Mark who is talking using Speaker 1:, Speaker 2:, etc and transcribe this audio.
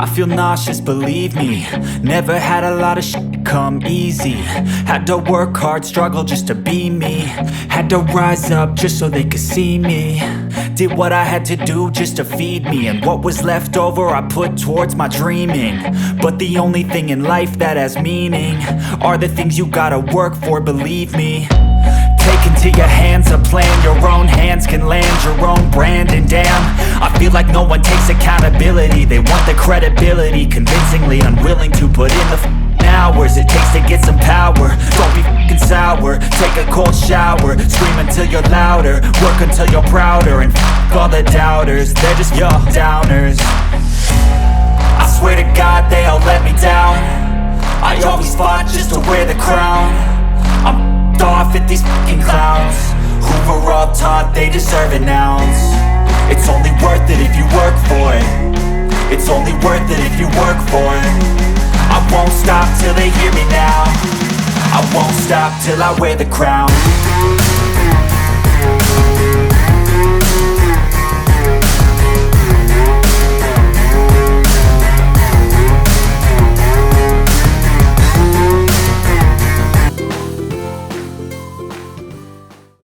Speaker 1: I feel nauseous, believe me. Never had a lot of shit come easy. Had to work hard, struggle just to be me. Had to rise up just so they could see me. Did what I had to do just to feed me, and what was left over I put towards my dreaming. But the only thing in life that has meaning are the things you gotta work for, believe me. Take into your hands a plan, your own hands can land your own brand. And damn, I feel like no one takes accountability. They want the credibility, convincingly unwilling to put in the hours it takes to get some power. Don't be f***ing sour, take a cold shower. Scream until you're louder, work until you're prouder. And f*** all the doubters, they're just your downers. I swear to God they all let me down. I always fought just to wear the crown. I'm off at these fucking clowns who were all taught they deserve an ounce. It's only worth it if you work for it. It's only worth it if you work for it. I won't stop till they hear me now. I won't stop till I wear the crown.